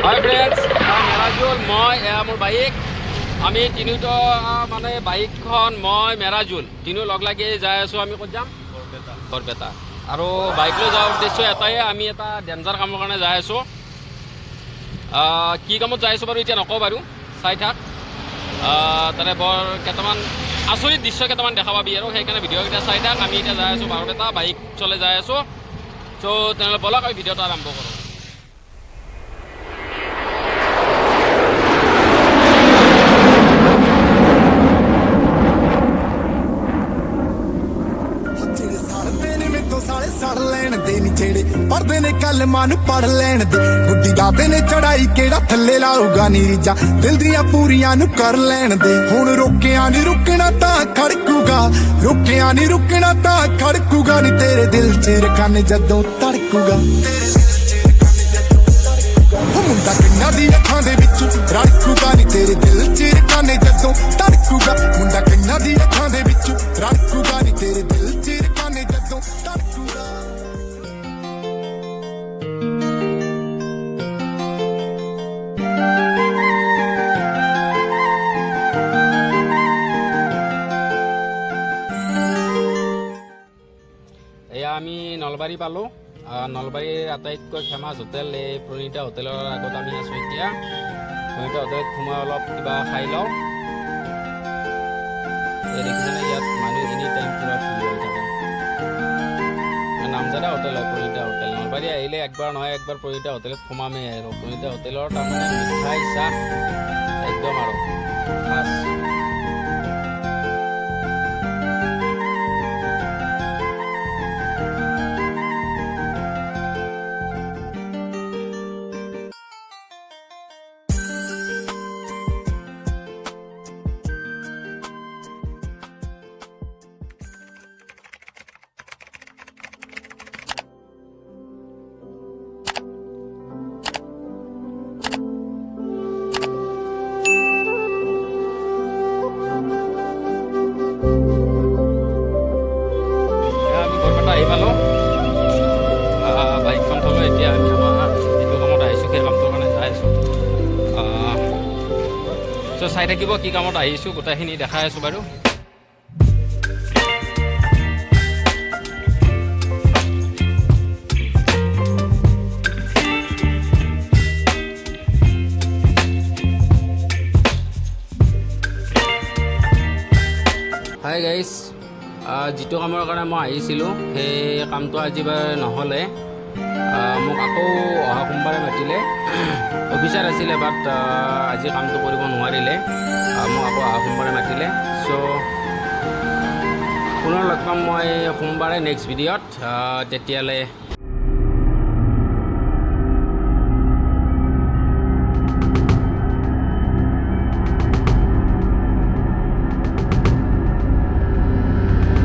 হাই friends, Merajul মই মোৰ bike আমি তিনিওটা মানে বাইকখন মই মেৰাজুল তিনিও লগ লাগি যাই আছোঁ। আমি ক'ত যাম? বৰপেটা। আৰু বাইক লৈ যোৱাৰ উদ্দেশ্য এটাই, আমি এটা ডেঞ্জাৰ কামৰ কাৰণে যাই আছোঁ। কি কামত যাই আছোঁ বাৰু এতিয়া নকওঁ বাৰু, চাই থাক। তাতে বৰ কেইটামান আচৰিত দৃশ্য কেইটামান দেখা পাবি আৰু সেইকাৰণে ভিডিঅ'কেইটা চাই থাক। আমি এতিয়া যাই আছোঁ বৰপেটা, বাইক চলাই যাই আছোঁ। চ' তেনেহ'লে ব'লক আমি ভিডিঅ'টো আৰম্ভ কৰোঁ। साले सड़ लैन दे नी जेड़े पढ़दे ने कलमां नूं पढ़ लैन दे गुड्डी गादे ने चढ़ाई केड़ा थल्ले लाऊगा नी रीजा दिल दियां पूरियां नूं कर लैन दे हुण रोकिया नी रुकना तां खड़कूगा रोकिया नी रुकना तां खड़कूगा नी तेरे दिल च रखन जदों तड़कूगा मुंडा किन्ना दी अखां दे विच रड़कूगा नी तेरे दिल च रखन जदों तड़कूगा मुंडा किन्ना दी अखां दे विच रड़कूगा नी तेरे दिल च रखन जदों तड़कूगा। এয়া আমি নলবাৰী পালোঁ। নলবাৰীৰ আটাইতকৈ ফেমাছ হোটেল এই প্ৰণীতা হোটেলৰ আগত আমি আছোঁ এতিয়া। প্ৰণীতা হোটেলত সোমাই অলপ কিবা খাই লওঁ। এই দেখিছেনে, ইয়াত মানুহ এনি টাইম পূৰা ফুল হৈ থাকে। নামজাদা হোটেল হয় প্ৰণীতা হোটেল। নলবাৰী আহিলে একবাৰ নহয় একবাৰ প্ৰণীতা হোটেলত সোমামেই আৰু প্ৰণীতা হোটেলৰ তাৰমানে মিঠাই চাহ একদম আৰু খাচ। আহি পালোঁ, বাইকখন থলোঁ। এতিয়া আমি আমাৰ যিটো কামত আহিছোঁ সেই কামটোৰ কাৰণে যাই আছোঁ। চ' চাই থাকিব কি কামত আহিছোঁ, গোটেইখিনি দেখাই আছোঁ বাৰু। হাই গাইজ, যিটো কামৰ কাৰণে মই আহিছিলোঁ সেই কামটো আজি বাৰু নহ'লে। মোক আকৌ অহা সোমবাৰে মাতিলে। অফিচাৰ আছিলে বাট আজি কামটো কৰিব নোৱাৰিলে। মোক আকৌ অহা সোমবাৰে মাতিলে। চ' পুনৰ লগ পাম মই সোমবাৰে নেক্সট ভিডিঅ'ত। তেতিয়ালৈ